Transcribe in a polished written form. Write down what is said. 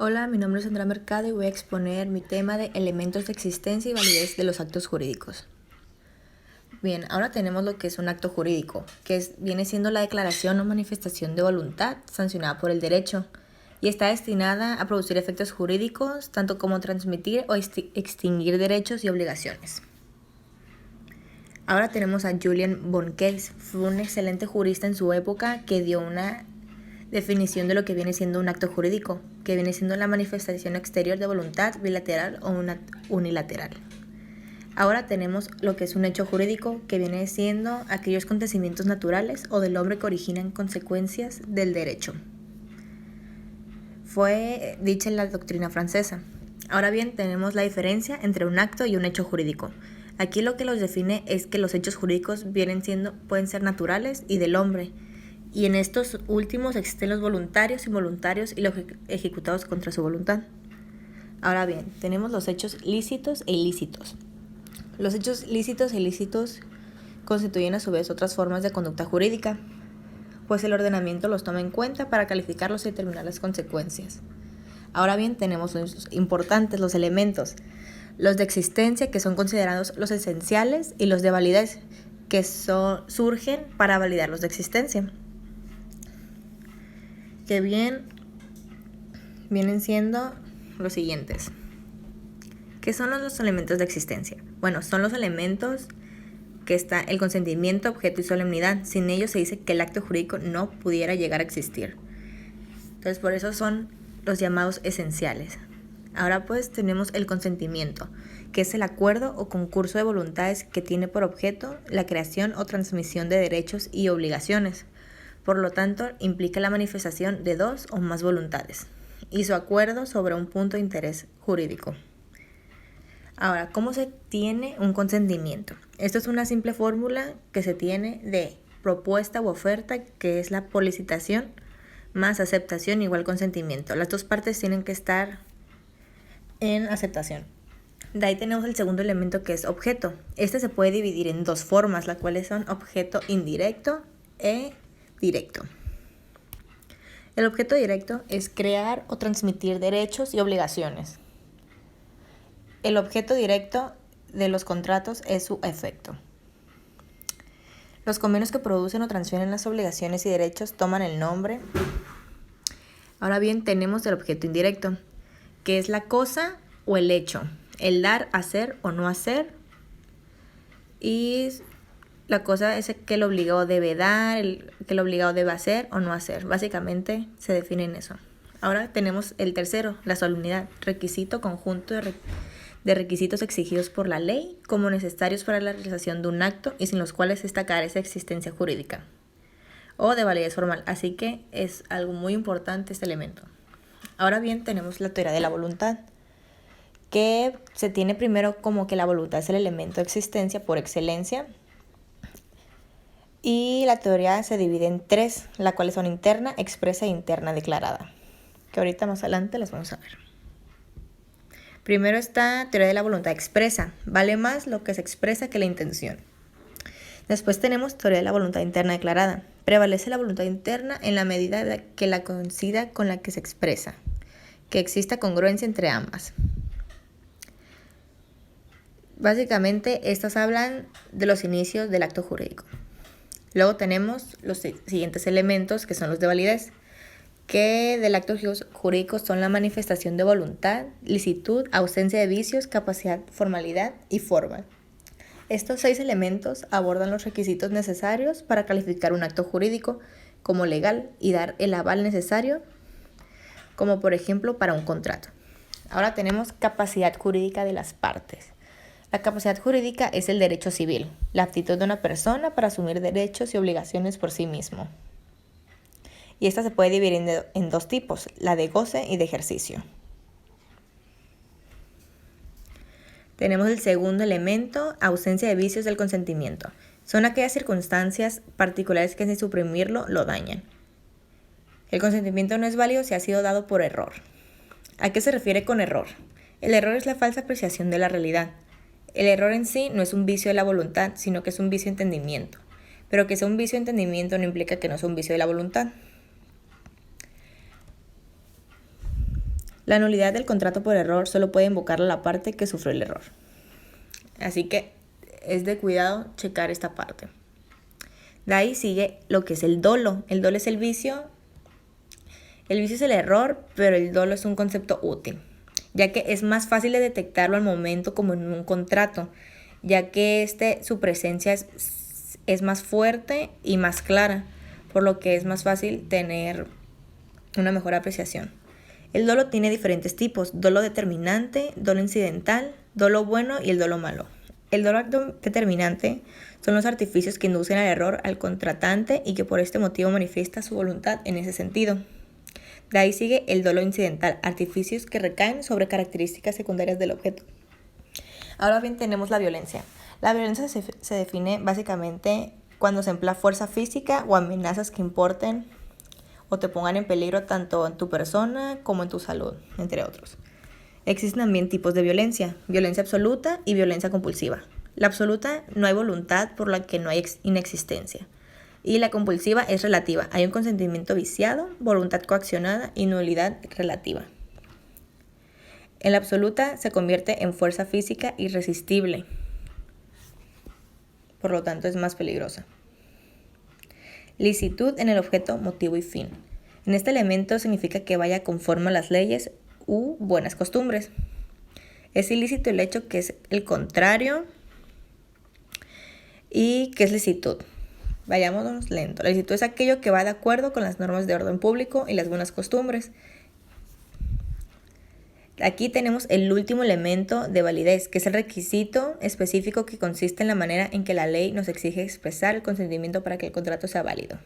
Hola, mi nombre es Sandra Mercado y voy a exponer mi tema de elementos de existencia y validez de los actos jurídicos. Bien, ahora tenemos lo que es un acto jurídico, viene siendo la declaración o manifestación de voluntad sancionada por el derecho y está destinada a producir efectos jurídicos, tanto como transmitir o extinguir derechos y obligaciones. Ahora tenemos a Julian von Case. Fue un excelente jurista en su época que dio una definición de lo que viene siendo un acto jurídico, que viene siendo la manifestación exterior de voluntad bilateral o unilateral. Ahora tenemos lo que es un hecho jurídico, que viene siendo aquellos acontecimientos naturales o del hombre que originan consecuencias del derecho. Fue dicha en la doctrina francesa. Ahora bien, tenemos la diferencia entre un acto y un hecho jurídico. Aquí lo que los define es que los hechos jurídicos pueden ser naturales y del hombre, y en estos últimos existen los voluntarios, involuntarios y los ejecutados contra su voluntad. Ahora bien, tenemos los hechos lícitos e ilícitos. Los hechos lícitos e ilícitos constituyen a su vez otras formas de conducta jurídica, pues el ordenamiento los toma en cuenta para calificarlos y determinar las consecuencias. Ahora bien, tenemos los importantes, los elementos, los de existencia, que son considerados los esenciales, y los de validez, que surgen para validar los de existencia, que vienen siendo los siguientes. ¿Qué son los elementos de existencia? Bueno, son los elementos que está el consentimiento, objeto y solemnidad. Sin ellos se dice que el acto jurídico no pudiera llegar a existir. Entonces, por eso son los llamados esenciales. Ahora pues tenemos el consentimiento, que es el acuerdo o concurso de voluntades que tiene por objeto la creación o transmisión de derechos y obligaciones. Por lo tanto, implica la manifestación de dos o más voluntades y su acuerdo sobre un punto de interés jurídico. Ahora, ¿cómo se tiene un consentimiento? Esto es una simple fórmula que se tiene de propuesta u oferta, que es la policitación, más aceptación igual consentimiento. Las dos partes tienen que estar en aceptación. De ahí tenemos el segundo elemento, que es objeto. Este se puede dividir en dos formas, las cuales son objeto indirecto e directo. El objeto directo es crear o transmitir derechos y obligaciones. El objeto directo de los contratos es su efecto. Los convenios que producen o transfieren las obligaciones y derechos toman el nombre. Ahora bien, tenemos el objeto indirecto, que es la cosa o el hecho, el dar, hacer o no hacer. Y la cosa es que el obligado debe dar, que el obligado debe hacer o no hacer. Básicamente se define en eso. Ahora tenemos el tercero, la solemnidad, requisito conjunto de requisitos exigidos por la ley como necesarios para la realización de un acto y sin los cuales esta carece de existencia jurídica o de validez formal. Así que es algo muy importante este elemento. Ahora bien, tenemos la teoría de la voluntad, que se tiene primero como que la voluntad es el elemento de existencia por excelencia, y la teoría se divide en tres, las cuales son interna, expresa e interna declarada, que ahorita más adelante las vamos a ver. Primero está teoría de la voluntad expresa, vale más lo que se expresa que la intención. Después tenemos teoría de la voluntad interna declarada, prevalece la voluntad interna en la medida que la coincida con la que se expresa, que exista congruencia entre ambas. Básicamente, estas hablan de los inicios del acto jurídico. Luego tenemos los siguientes elementos, que son los de validez, que del acto jurídico son la manifestación de voluntad, licitud, ausencia de vicios, capacidad, formalidad y forma. Estos 6 elementos abordan los requisitos necesarios para calificar un acto jurídico como legal y dar el aval necesario, como por ejemplo para un contrato. Ahora tenemos capacidad jurídica de las partes. La capacidad jurídica es el derecho civil, la aptitud de una persona para asumir derechos y obligaciones por sí mismo. Y esta se puede dividir en dos tipos, la de goce y de ejercicio. Tenemos el segundo elemento, ausencia de vicios del consentimiento. Son aquellas circunstancias particulares que sin suprimirlo lo dañan. El consentimiento no es válido si ha sido dado por error. ¿A qué se refiere con error? El error es la falsa apreciación de la realidad. El error en sí no es un vicio de la voluntad, sino que es un vicio de entendimiento. Pero que sea un vicio de entendimiento no implica que no sea un vicio de la voluntad. La nulidad del contrato por error solo puede invocar a la parte que sufrió el error. Así que es de cuidado checar esta parte. De ahí sigue lo que es el dolo. El dolo es el vicio. El vicio es el error, pero el dolo es un concepto útil, ya que es más fácil de detectarlo al momento como en un contrato, ya que su presencia es más fuerte y más clara, por lo que es más fácil tener una mejor apreciación. El dolo tiene diferentes tipos: dolo determinante, dolo incidental, dolo bueno y el dolo malo. El dolo determinante son los artificios que inducen al error al contratante y que por este motivo manifiesta su voluntad en ese sentido. De ahí sigue el dolo incidental, artificios que recaen sobre características secundarias del objeto. Ahora bien, tenemos la violencia. La violencia se define básicamente cuando se emplea fuerza física o amenazas que importen o te pongan en peligro tanto en tu persona como en tu salud, entre otros. Existen también tipos de violencia: violencia absoluta y violencia compulsiva. La absoluta no hay voluntad, por la que no hay inexistencia. Y la compulsiva es relativa. Hay un consentimiento viciado, voluntad coaccionada y nulidad relativa. En la absoluta se convierte en fuerza física irresistible. Por lo tanto, es más peligrosa. Licitud en el objeto, motivo y fin. En este elemento significa que vaya conforme a las leyes u buenas costumbres. Es ilícito el hecho que es el contrario y que es licitud. Vayámonos lento. La licitud es aquello que va de acuerdo con las normas de orden público y las buenas costumbres. Aquí tenemos el último elemento de validez, que es el requisito específico que consiste en la manera en que la ley nos exige expresar el consentimiento para que el contrato sea válido.